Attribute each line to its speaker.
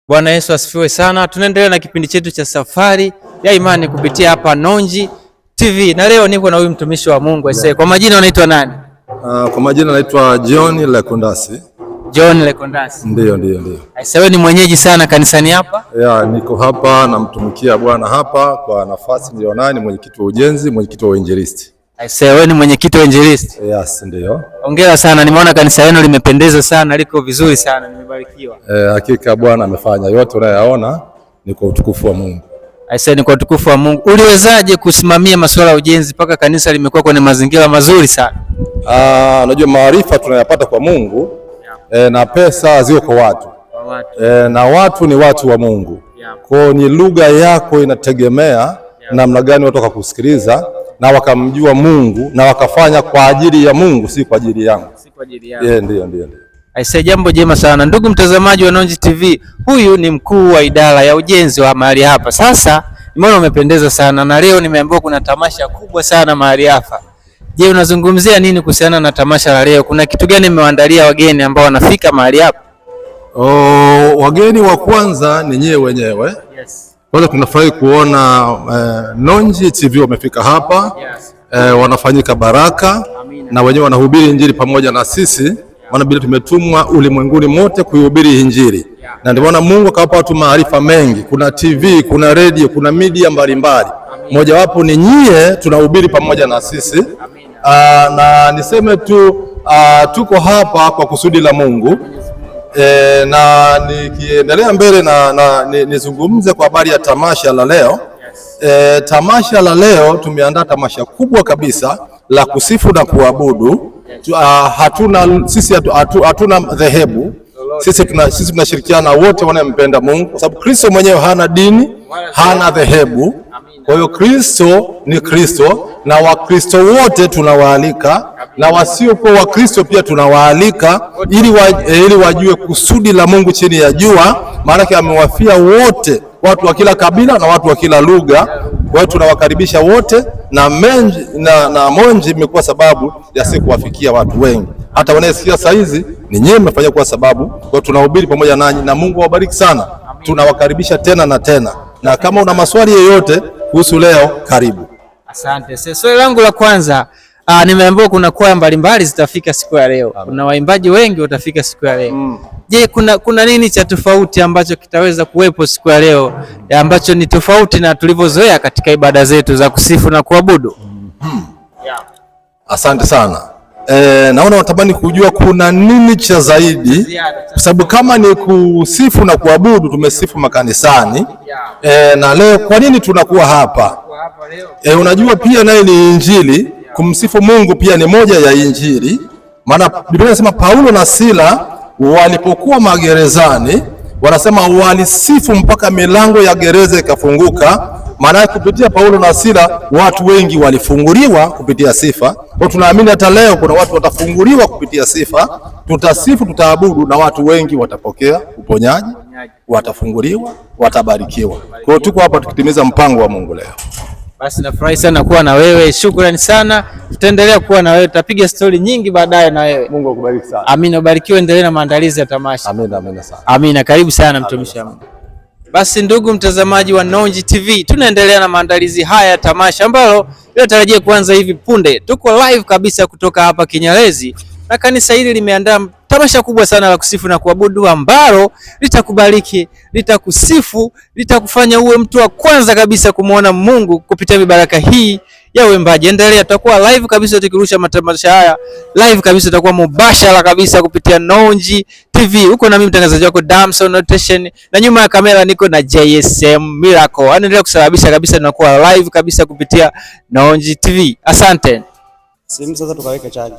Speaker 1: Bwana Yesu asifiwe sana. Tunaendelea na kipindi chetu cha safari ya imani kupitia hapa Nonji TV. Na leo niko na huyu mtumishi wa Mungu aisee. Kwa majina unaitwa nani?
Speaker 2: Kwa majina naitwa John Lekondasi.
Speaker 1: John Lekondasi.
Speaker 2: Ndio.
Speaker 1: Aisee, wewe ni mwenyeji sana kanisani hapa?
Speaker 2: Niko hapa namtumikia Bwana hapa kwa nafasi nilionayo, ni mwenyekiti wa ujenzi, mwenyekiti wa uinjilisti.
Speaker 1: Aisee, wewe ni mwenyekiti wa uinjilisti?
Speaker 2: Yes, ndio.
Speaker 1: Hongera sana. Nimeona kanisa lenu limependeza sana, liko vizuri sana, nimebarikiwa.
Speaker 2: Hakika Bwana amefanya yote unayoyaona ni kwa utukufu wa Mungu.
Speaker 1: Aisee, ni kwa utukufu wa Mungu. Uliwezaje kusimamia masuala ya ujenzi mpaka kanisa limekuwa kwenye mazingira mazuri sana?
Speaker 2: Unajua maarifa tunayapata kwa Mungu, na pesa ziko kwa watu. Na watu ni watu wa Mungu. Kwa ni lugha yako inategemea namna gani watu wakakusikiliza na wakamjua Mungu na wakafanya kwa ajili ya Mungu, si kwa ajili yangu. Ndio.
Speaker 1: Aisee, jambo jema sana. Ndugu mtazamaji wa Nonji TV, huyu ni mkuu wa idara ya ujenzi wa mahali hapa. Sasa nimeona umependeza sana na leo nimeambiwa kuna tamasha kubwa sana mahali hapa. Je, unazungumzia nini kuhusiana na tamasha la leo? Kuna kitu gani mmewaandalia wageni ambao wanafika mahali hapa?
Speaker 2: Wageni wa kwanza ni nyewe wenyewe.
Speaker 1: Yes.
Speaker 2: Kwanza tunafurahi kuona Nonji TV wamefika hapa.
Speaker 1: Yes.
Speaker 2: Wanafanyika baraka. Amina. Na wenyewe wanahubiri injili pamoja na sisi. Maana bila tumetumwa ulimwenguni mote kuihubiri injili. Na ndio maana Mungu akawapa watu maarifa mengi. Kuna TV, kuna radio, kuna media mbalimbali. Moja wapo ni nyie tunahubiri pamoja na sisi. Na niseme tu tuko hapa kwa kusudi la Mungu. Na nikiendelea mbele nizungumze kwa habari ya tamasha la leo. Tamasha la leo tumeandaa tamasha kubwa kabisa la kusifu na kuabudu. Hatuna dhehebu. Sisi tunashirikiana wote wanaompenda Mungu, kwa sababu Kristo mwenyewe hana dini, hana dhehebu. Kwa hiyo Kristo ni Kristo, na Wakristo wote tunawaalika, na wasiokuwa Wakristo pia tunawaalika, ili wajue kusudi la Mungu chini ya jua, maana amewafia wote, watu wa kila kabila na watu wa kila lugha. Kwa hiyo tunawakaribisha wote, na Monji imekuwa sababu ya siku kuwafikia watu wengi. Hata wanaesikia saa hizi ni nyinyi mmefanya kwa sababu. Kwa hiyo tunahubiri pamoja nanyi, na Mungu awabariki sana. Tunawakaribisha tena na tena, na kama una maswali yoyote kuhusu leo, karibu.
Speaker 1: Asante. Swali langu la kwanza, nimeambiwa kuna kwaya mbalimbali zitafika siku ya leo. Kuna waimbaji wengi watafika siku ya leo. Je, kuna nini cha tofauti ambacho kitaweza kuwepo siku ya leo ambacho ni tofauti na tulivyozoea katika ibada zetu za kusifu na kuabudu?
Speaker 2: Asante sana. Naona natamani kujua kuna nini cha zaidi, kwa sababu kama ni kusifu na kuabudu tumesifu makanisani. Na leo kwa nini tunakuwa hapa? Unajua pia naye ni injili. Kumsifu Mungu pia ni moja ya injili. Maana Biblia inasema Paulo na Sila walipokuwa magerezani, wanasema walisifu mpaka milango ya gereza ikafunguka. Maana kupitia Paulo na Sila watu wengi walifunguliwa kupitia sifa. Kwa tunaamini hata leo kuna watu watafunguliwa kupitia sifa. Tutasifu, tutaabudu, na watu wengi watapokea uponyaji, watafunguliwa, watabarikiwa. Kwa hiyo tuko hapa tukitimiza mpango wa Mungu leo.
Speaker 1: Basi nafurahi sana kuwa na wewe. Shukrani sana. Tutaendelea kuwa na wewe. Tutapiga stori nyingi baadaye na wewe.
Speaker 2: Mungu akubariki sana.
Speaker 1: Amina, ubarikiwe, endelee na maandalizi ya tamasha.
Speaker 2: Amina sana.
Speaker 1: Amina, karibu sana mtumishi wa Mungu. Basi ndugu mtazamaji wa Nonji TV, tunaendelea na maandalizi haya ya tamasha ambalo leo tarajia kuanza hivi punde. Tuko live kabisa kutoka hapa Kinyerezi, na kanisa hili limeandaa tamasha kubwa sana la kusifu na kuabudu ambalo litakubariki, litakusifu, litakufanya uwe mtu wa kwanza kabisa kumuona Mungu kupitia mibaraka hii ya uimbaji. Endelea, tutakuwa live kabisa tukirusha matamasha haya live kabisa, tutakuwa mubashara kabisa kupitia Nonji TV. Huko na mimi mtangazaji wako Damson Notation, na nyuma ya kamera niko na JSM Miracle. Anaendelea kusababisha kabisa, tunakuwa live kabisa kupitia Nonji TV. Asante.
Speaker 3: Simu sasa tukaweke chaji.